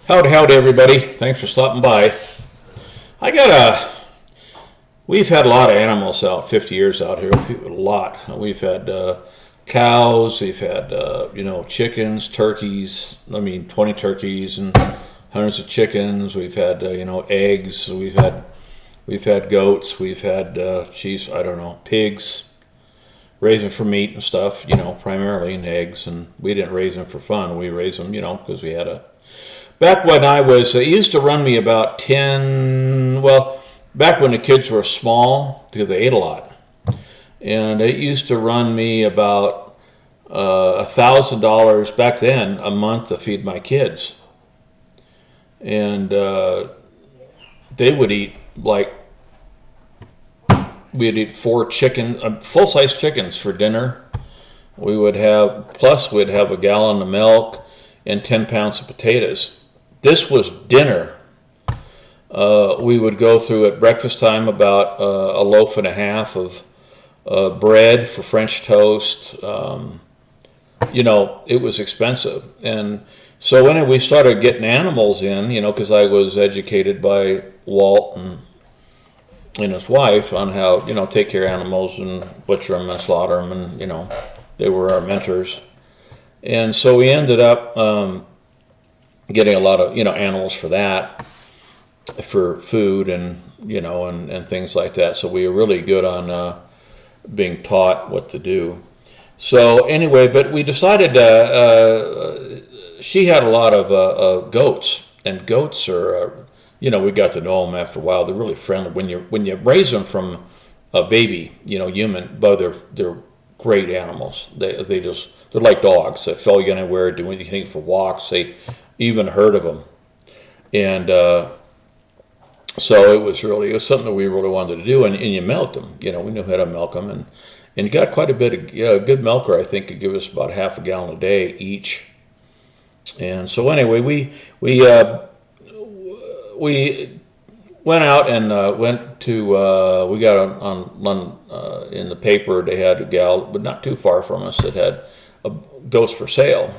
Howdy, everybody. Thanks for stopping by. I got a. We've had a lot of animals out, 50 years out here. A lot. We've had cows. We've had chickens, turkeys. 20 turkeys and hundreds of chickens. We've had eggs. We've had goats. We've had pigs. Raise them for meat and stuff. Primarily and eggs. And we didn't raise them for fun. We raised them, because we had a. Back when it used to run me about 10, back when the kids were small, because they ate a lot. And it used to run me about $1,000 back then a month to feed my kids. And they would eat we'd eat 4 full-size chickens for dinner. We'd have a gallon of milk and 10 pounds of potatoes. This was dinner. We would go through at breakfast time about a loaf and a half of bread for French toast. It was expensive. And so when we started getting animals in, because I was educated by Walt and his wife on how, take care of animals and butcher them and slaughter them. And, they were our mentors. And so we ended up getting a lot of animals for that, for food and and things like that. So we were really good on being taught what to do. So anyway, but we decided she had a lot of goats, and goats are we got to know them after a while. They're really friendly when you raise them from a baby, human, but they're great animals. They're like dogs. They follow you anywhere, do anything for walks. They even heard of them. And so it was something that we really wanted to do, and you milked them. We knew how to milk them, and you got quite a bit of a good milker. I think could give us about half a gallon a day each. And so anyway, we went out and went to we got on in the paper. They had a gal, but not too far from us, that had a goats for sale.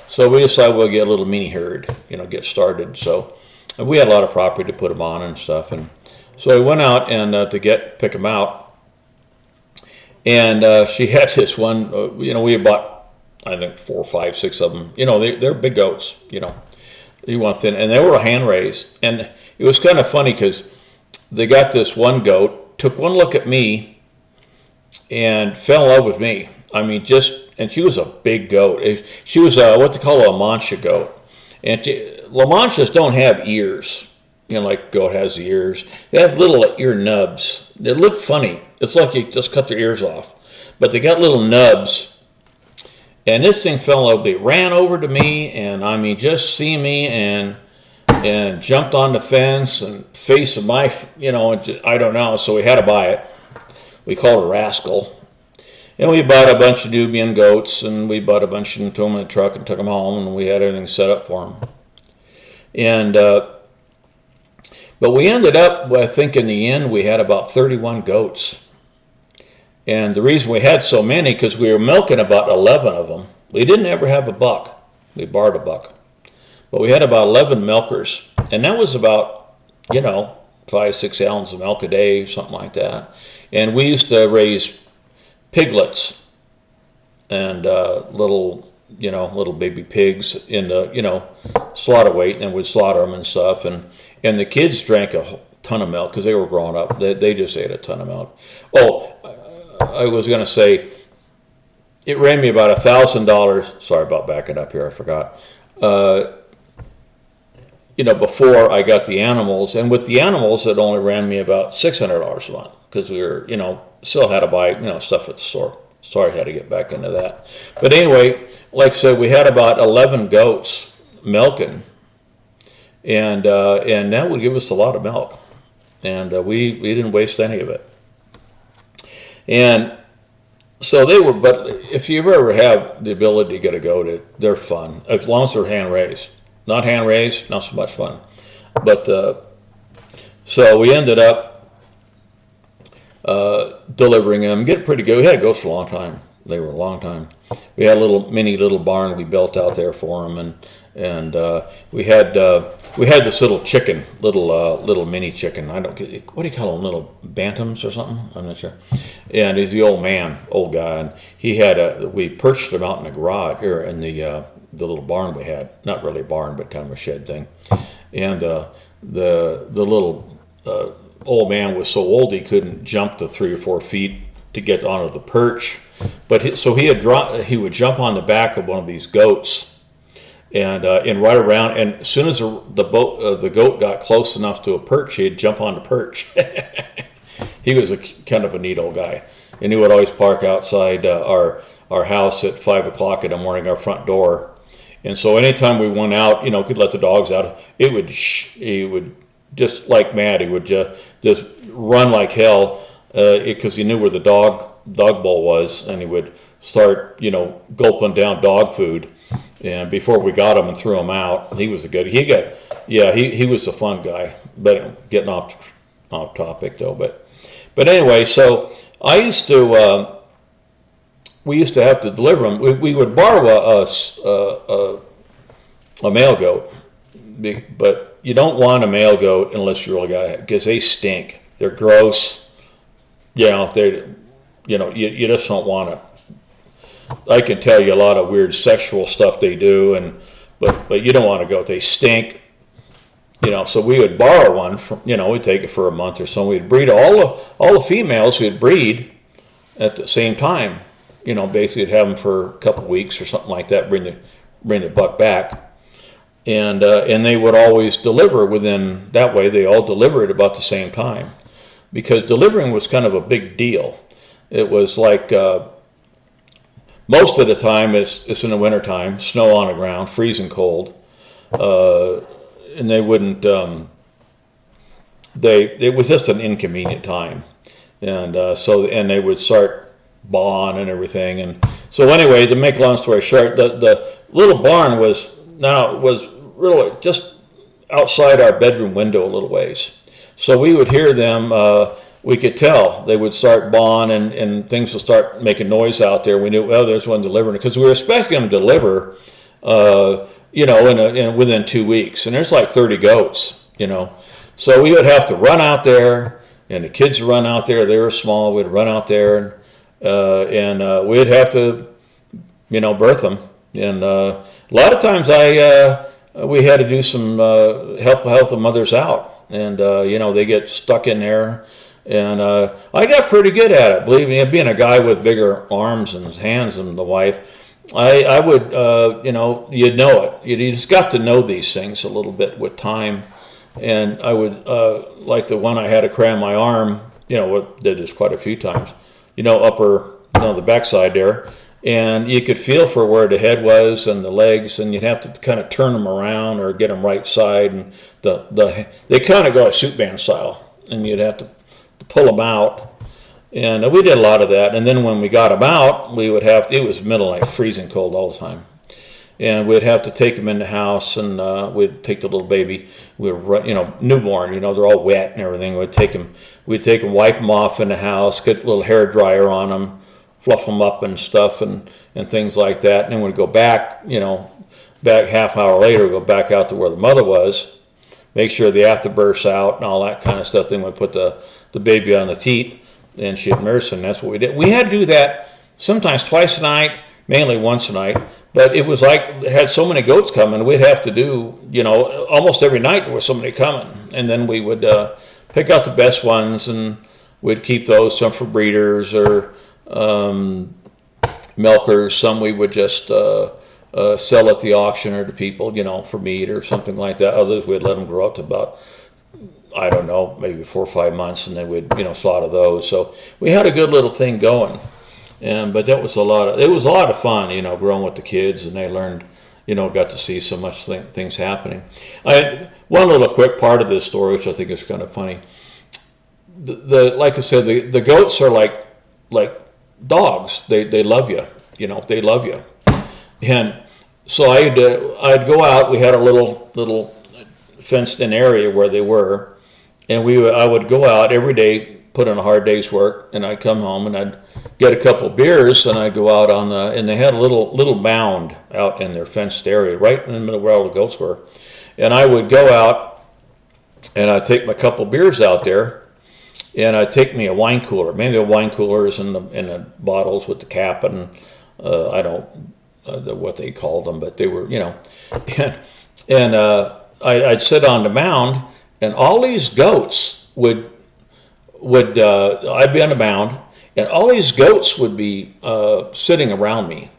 So we decided we'll get a little mini herd, get started. So we had a lot of property to put them on and stuff. And so we went out and pick them out. And she had this one, we bought, I think, 4, 5, 6 of them. They're big goats, You want thin. And they were hand raised. And it was kind of funny because they got this one goat, took one look at me, and fell in love with me. And she was a big goat. She was what they call a La Mancha goat. And La Manchas don't have ears, like goat has the ears. They have little ear nubs. They look funny. It's like you just cut their ears off. But they got little nubs. And this thing fell in love. They ran over to me, and just see me, and jumped on the fence and face of my, I don't know. So we had to buy it. We called it Rascal. And we bought a bunch of Nubian goats, and we bought a bunch and threw them in the truck and took them home, and we had everything set up for them. And but we ended up, I think in the end, we had about 31 goats. And the reason we had so many, because we were milking about 11 of them. We didn't ever have a buck. We borrowed a buck. But we had about 11 milkers. And that was about, 5, 6 gallons of milk a day, something like that. And we used to raise piglets and little baby pigs in the slaughter weight, and we'd slaughter them and stuff, and the kids drank a ton of milk because they were growing up. They just ate a ton of milk. I was going to say it ran me about $1,000. Sorry about backing up here, I forgot. Before I got the animals, and with the animals it only ran me about $600 a month because we were still had to buy stuff at the store. Sorry, I had to get back into that. But anyway, like I said, we had about 11 goats milking, and that would give us a lot of milk, and we didn't waste any of it. And so they were. But if you ever have the ability to get a goat, they're fun as long as they're hand raised. Not hand raised, not so much fun. But so we ended up delivering them, get pretty good. We had goats for a long time. They were a long time. We had a little barn we built out there for them, and we had this little chicken, little mini chicken. I don't get, what do you call them, little bantams or something? I'm not sure. And he's the old guy, and we perched him out in the garage here in the little barn we had. Not really a barn, but kind of a shed thing. And the little old man was so old he couldn't jump the 3 or 4 feet to get onto the perch, but so he would jump on the back of one of these goats, and right around. And as soon as the goat got close enough to a perch, he'd jump on the perch. He was kind of a neat old guy, and he would always park outside our house at 5 o'clock in the morning, our front door. And so anytime we went out, could let the dogs out, he would just like mad. He would just run like hell, because he knew where the dog bowl was, and he would start, gulping down dog food. And before we got him and threw him out, he was he was a fun guy. But getting off topic though. But anyway, so we used to have to deliver them. We would borrow a male goat, but you don't want a male goat unless you really got it, because they stink. They're gross. You just don't want to. I can tell you a lot of weird sexual stuff they do, but you don't want to go. They stink. So we would borrow one from, we'd take it for a month or so. We'd breed all the females. We'd breed at the same time. Basically, we'd have them for a couple weeks or something like that. Bring the buck back, and they would always deliver within. That way, they all deliver at about the same time, because delivering was kind of a big deal. It was like most of the time it's in the wintertime, snow on the ground, freezing cold, and they wouldn't. It was just an inconvenient time, and they would start bawling and everything. And so anyway, to make a long story short, the little barn was really just outside our bedroom window a little ways. So we would hear them. We could tell they would start bawling, and things would start making noise out there. We knew, well, there's one delivering, because we were expecting them to deliver, within 2 weeks. And there's like 30 goats, So we would have to run out there, and the kids would run out there. They were small. We'd run out there, and we'd have to, birth them. And a lot of times we had to do some help the mothers out, and they get stuck in there. And I got pretty good at it. Believe me, being a guy with bigger arms and hands than the wife, I would, you'd know it. You just got to know these things a little bit with time. And I would, like the one I had to cram my arm, did this quite a few times, the backside there. And you could feel for where the head was and the legs, and you'd have to kind of turn them around or get them right side. And they kind of go a suit band style, and you'd have to pull them out. And we did a lot of that. And then when we got them out, it was middle of night, freezing cold all the time. And we'd have to take them in the house, and we'd take the little baby. We were, newborn, they're all wet and everything. We'd take them, wipe them off in the house, get a little hair dryer on them, fluff them up and stuff, and things like that. And then we'd go back, back half hour later, go back out to where the mother was, make sure the afterbirth's out and all that kind of stuff. Then we'd put the baby on the teat, and she'd nurse, and that's what we did. We had to do that sometimes twice a night, mainly once a night. But it was like they had so many goats coming, we'd have to do, almost every night there was somebody coming. And then we would pick out the best ones, and we'd keep those, some for breeders or milkers. Some we would just sell at the auction or to people, for meat or something like that. Others we'd let them grow up to about, I don't know, maybe 4 or 5 months, and then we'd, slaughter those. So we had a good little thing going. But it was a lot of fun, growing with the kids, and they learned, got to see so much things happening. I had one little quick part of this story, which I think is kind of funny. Like I said, the goats are like dogs. They love you, they love you. And so I'd go out. We had a little fenced-in area where they were, and I would go out every day, put in a hard day's work, and I'd come home and get a couple beers, and I'd go out on the, and they had a little mound out in their fenced area, right in the middle where all the goats were. And I would go out, and I'd take my couple beers out there, and I'd take me a wine cooler. Maybe the wine coolers in the bottles with the cap, and I don't what they called them, but they were, and I'd sit on the mound, and all these goats would I'd be on the mound, and all these goats would be sitting around me.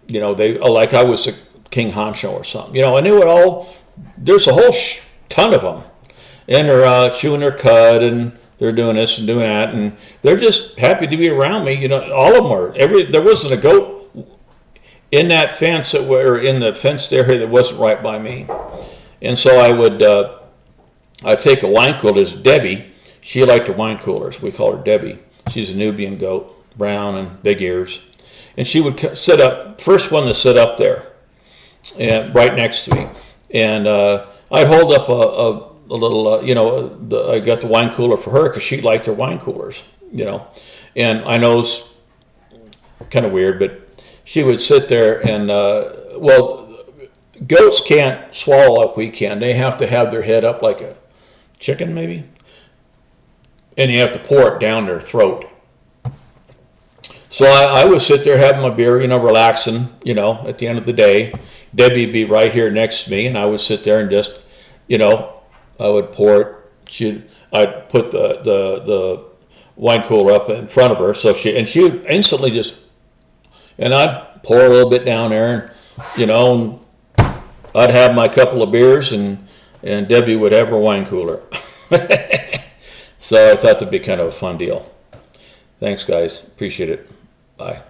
They like I was a king honcho or something. And they would all. There's a whole ton of them, and they're chewing their cud, and they're doing this and doing that, and they're just happy to be around me. All of them were. There wasn't a goat in that fence in the fenced area that wasn't right by me. And so I'd take a wine cooler. There's Debbie. She liked her wine coolers. We call her Debbie. She's a Nubian goat, brown and big ears. And she would sit up, first one to sit up there, and right next to me. And I'd hold up a little, I got the wine cooler for her because she liked her wine coolers, And I know it's kind of weird, but she would sit there and, goats can't swallow like we can. They have to have their head up like a chicken, maybe. And you have to pour it down their throat. So I would sit there having my beer, relaxing, at the end of the day. Debbie would be right here next to me, and I would sit there and just, I would pour it. I'd put the wine cooler up in front of her, she would instantly just, and I'd pour a little bit down there, and, I'd have my couple of beers, and Debbie would have her wine cooler. So I thought that'd be kind of a fun deal. Thanks, guys. Appreciate it. Bye.